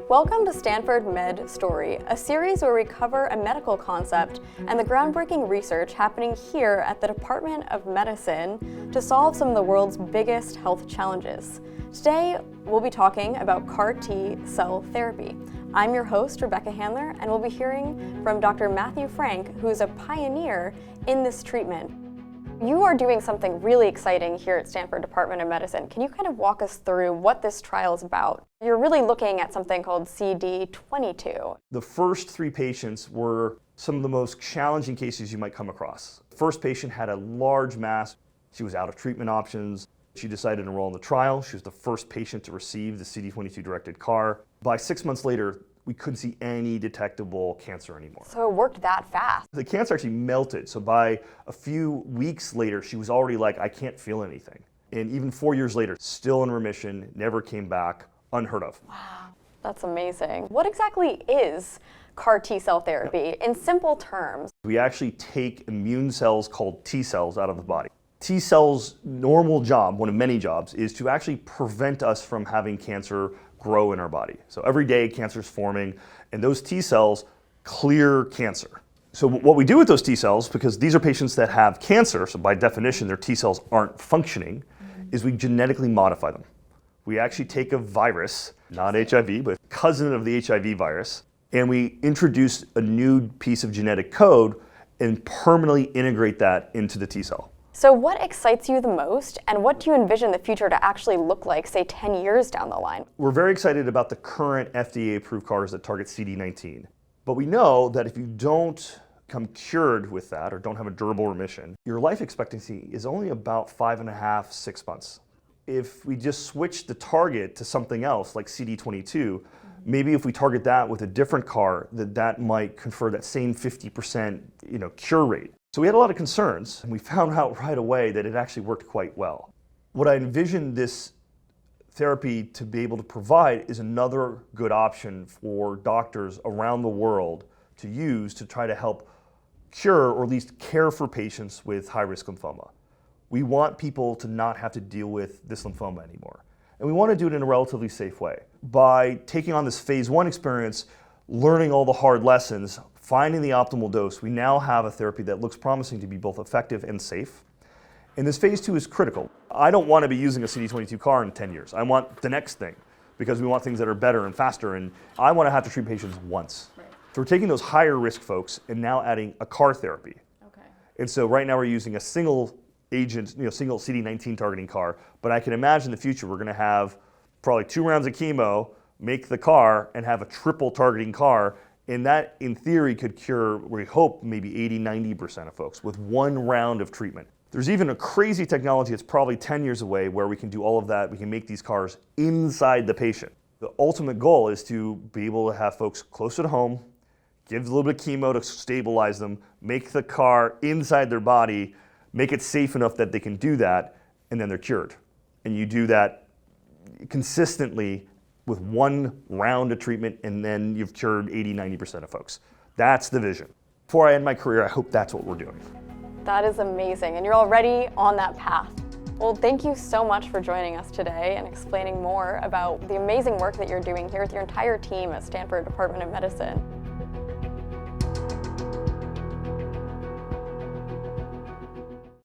Welcome to Stanford MedStory, a series where we cover a medical concept and the groundbreaking research happening here at the Department of Medicine to solve some of the world's biggest health challenges. Today, we'll be talking about CAR T cell therapy. I'm your host, Rebecca Handler, and we'll be hearing from Dr. Matthew Frank, who is a pioneer in this treatment. You are doing something really exciting here at Stanford Department of Medicine. Can you kind of walk us through what this trial is about? You're really looking at something called CD22. The first 3 patients were some of the most challenging cases you might come across. The first patient had a large mass. She was out of treatment options. She decided to enroll in the trial. She was the first patient to receive the CD22-directed CAR. By 6 months later, we couldn't see any detectable cancer anymore. So it worked that fast. The cancer actually melted. So by a few weeks later, she was already like, I can't feel anything. And even 4 years later, still in remission, never came back, unheard of. Wow, that's amazing. What exactly is CAR T cell therapy in simple terms? We actually take immune cells called T cells out of the body. T cells' normal job, one of many jobs, is to actually prevent us from having cancer grow in our body. So every day cancer is forming, and those T cells clear cancer. So what we do with those T cells, because these are patients that have cancer, so by definition their T cells aren't functioning, is we genetically modify them. We actually take a virus, not HIV, but cousin of the HIV virus, and we introduce a new piece of genetic code and permanently integrate that into the T cell. So what excites you the most, and what do you envision the future to actually look like, say, 10 years down the line? We're very excited about the current FDA-approved CARs that target CD19. But we know that if you don't become cured with that or don't have a durable remission, your life expectancy is only about 5.5, 6 months. If we just switch the target to something else like CD22, maybe if we target that with a different CAR, that might confer that same 50% cure rate. So we had a lot of concerns, and we found out right away that it actually worked quite well. What I envisioned this therapy to be able to provide is another good option for doctors around the world to use to try to help cure or at least care for patients with high-risk lymphoma. We want people to not have to deal with this lymphoma anymore. And we want to do it in a relatively safe way. By taking on this phase 1 experience, learning all the hard lessons, finding the optimal dose, we now have a therapy that looks promising to be both effective and safe. And this phase 2 is critical. I don't want to be using a CD22 CAR in 10 years. I want the next thing, because we want things that are better and faster, and I want to have to treat patients once. Right. So we're taking those higher risk folks and now adding a CAR therapy. Okay. And so right now we're using a single agent, single CD19 targeting CAR, but I can imagine in the future we're going to have probably 2 rounds of chemo, make the CAR, and have a triple targeting CAR. And that, in theory, could cure, we hope, maybe 80-90% of folks with 1 round of treatment. There's even a crazy technology that's probably 10 years away where we can do all of that. We can make these CARs inside the patient. The ultimate goal is to be able to have folks closer to home, give a little bit of chemo to stabilize them, make the CAR inside their body, make it safe enough that they can do that, and then they're cured. And you do that consistently with 1 round of treatment, and then you've cured 80-90% of folks. That's the vision. Before I end my career, I hope that's what we're doing. That is amazing, and you're already on that path. Well, thank you so much for joining us today and explaining more about the amazing work that you're doing here with your entire team at Stanford Department of Medicine.